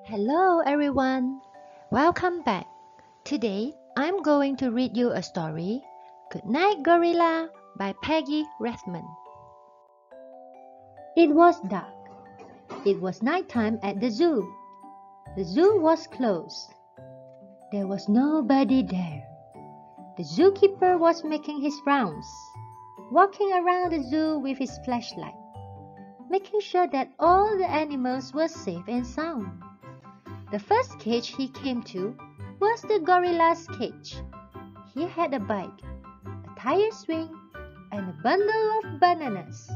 Hello everyone, welcome back. Today I'm going to read you a story, Good Night Gorilla by Peggy Rathman. It was dark. It was nighttime at the zoo. The zoo was closed. There was nobody there. The zookeeper was making his rounds, walking around the zoo with his flashlight, making sure that all the animals were safe and sound. The first cage he came to was the gorilla's cage. He had a bike, a tire swing, and a bundle of bananas.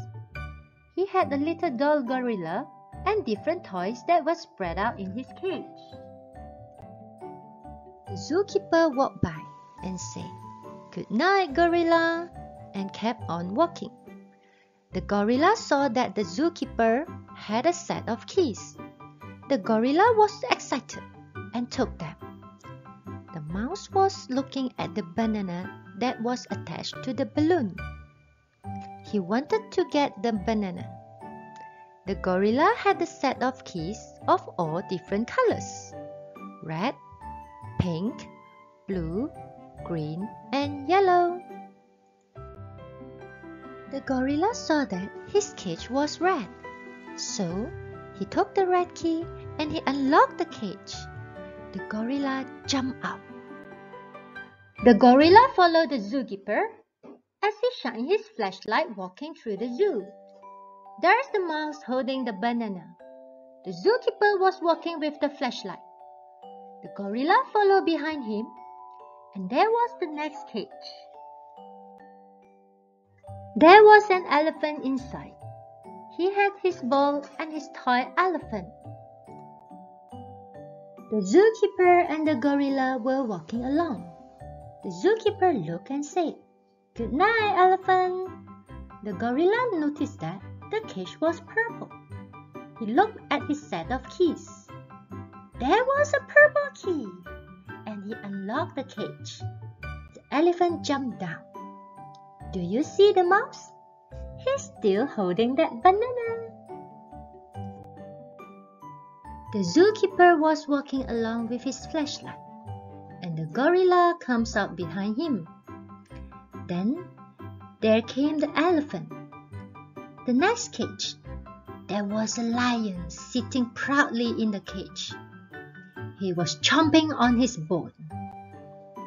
He had a little doll gorilla and different toys that were spread out in his cage. The zookeeper walked by and said, "Good night, gorilla," and kept on walking. The gorilla saw that the zookeeper had a set of keys. The gorilla was excited and took them. The mouse was looking at the banana that was attached to the balloon. He wanted to get the banana. The gorilla had a set of keys of all different colors: red, pink, blue, green, and yellow. The gorilla saw that his cage was red, so he took the red key and he unlocked the cage. The gorilla jumped out. The gorilla followed the zookeeper as he shined his flashlight walking through the zoo. There's the mouse holding the banana. The zookeeper was walking with the flashlight. The gorilla followed behind him, and there was the next cage. There was an elephant inside. He had his ball and his toy elephant. The zookeeper and the gorilla were walking along. The zookeeper looked and said, "Good night, elephant." The gorilla noticed that the cage was purple. He looked at his set of keys. There was a purple key, and he unlocked the cage. The elephant jumped down. Do you see the mouse? He's still holding that banana. The zookeeper was walking along with his flashlight, and the gorilla comes out behind him. Then there came the elephant. The next cage, there was a lion sitting proudly in the cage. He was chomping on his bone.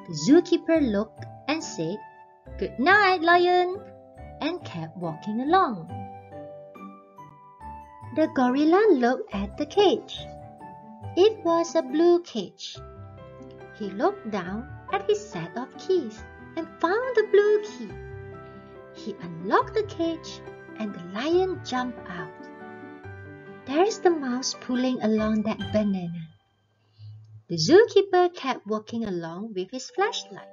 The zookeeper looked and said, "Good night, lion," and kept walking along. The gorilla looked at the cage. It was a blue cage. He looked down at his set of keys and found the blue key. He unlocked the cage and the lion jumped out. There's the mouse pulling along that banana. The zookeeper kept walking along with his flashlight.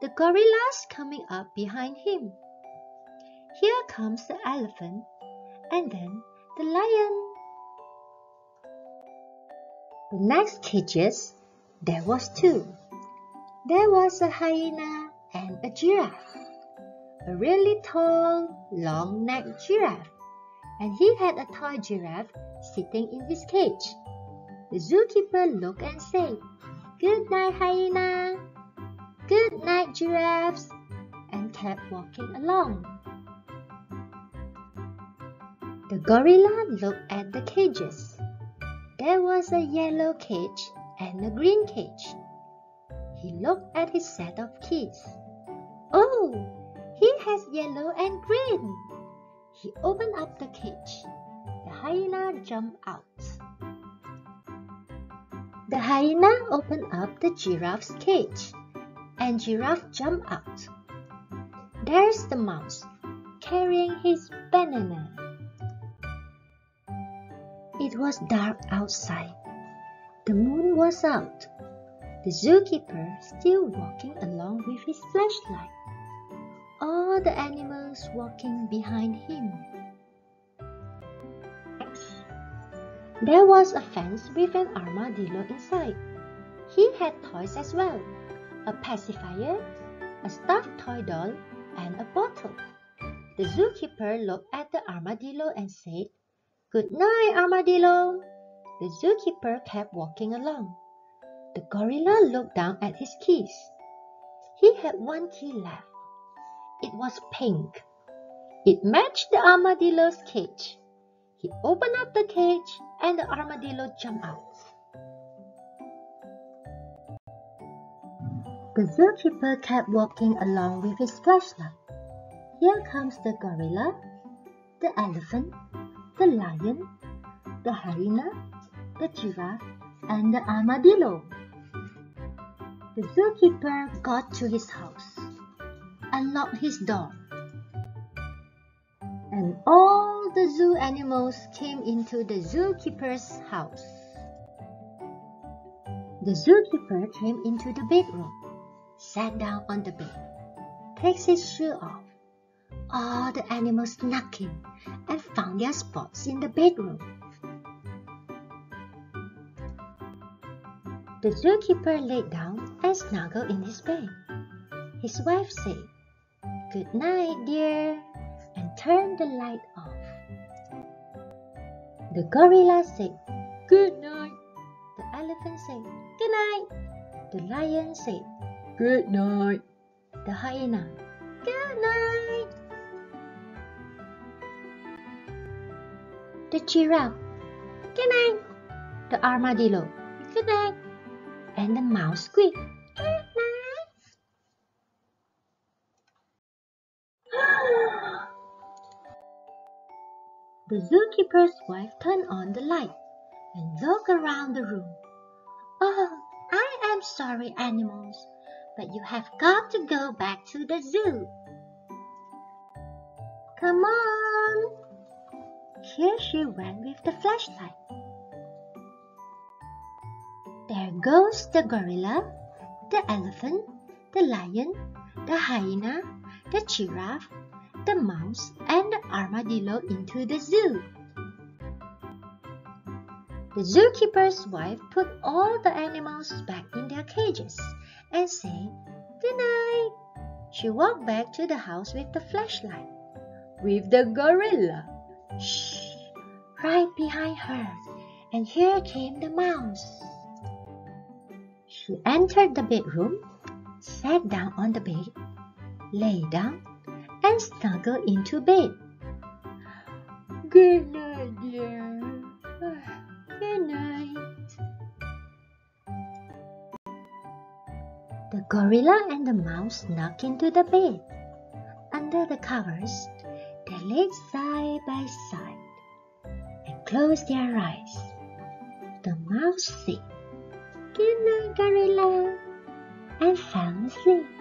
The gorilla's coming up behind him. Here comes the elephant, and then the lion. The next cages, there was two. There was a hyena and a giraffe. A really tall, long-necked giraffe, and he had a toy giraffe sitting in his cage. The zookeeper looked and said, "Good night, hyena." "Good night, giraffes," and kept walking along. The gorilla looked at the cages. There was a yellow cage and a green cage. He looked at his set of keys. Oh, he has yellow and green. He opened up the cage. The hyena jumped out. The hyena opened up the giraffe's cage, and giraffe jumped out. There's the mouse, carrying his banana. It was dark outside. The moon was out. The zookeeper still walking along with his flashlight. All the animals walking behind him. There was a fence with an armadillo inside. He had toys as well. A pacifier, a stuffed toy doll, and a bottle. The zookeeper looked at the armadillo and said, "Good night, armadillo." The zookeeper kept walking along. The gorilla looked down at his keys. He had one key left. It was pink. It matched the armadillo's cage. He opened up the cage and the armadillo jumped out. The zookeeper kept walking along with his flashlight. Here comes the gorilla, the elephant, the lion, the hyena, the giraffe, and the armadillo. The zookeeper got to his house, unlocked his door, and all the zoo animals came into the zookeeper's house. The zookeeper came into the bedroom, sat down on the bed, takes his shoe off. All the animals snuck in and found their spots in the bedroom. The zookeeper laid down and snuggled in his bed. His wife said, "Good night, dear," and turned the light off. The gorilla said, "Good night." The elephant said, "Good night." The lion said, "Good night." The hyena, "Good night." The giraffe, "Good night." The armadillo, "Good night." And the mouse squeaked, "Good night." The zookeeper's wife turned on the light and looked around the room. "Oh, I am sorry, animals, but you have got to go back to the zoo. Come on." Here she went with the flashlight. There goes the gorilla, the elephant, the lion, the hyena, the giraffe, the mouse, and the armadillo into the zoo. The zookeeper's wife put all the animals back in their cages and said, "Good night." She walked back to the house with the flashlight, with the gorilla, right behind her, and here came the mouse. She entered the bedroom, sat down on the bed, lay down, and snuggled into bed. "Good night, dear." Good night. The gorilla and the mouse snuck into the bed. Under the covers, they lay side by side and closed their eyes. The mouse said, "Good night, gorilla," and fell asleep.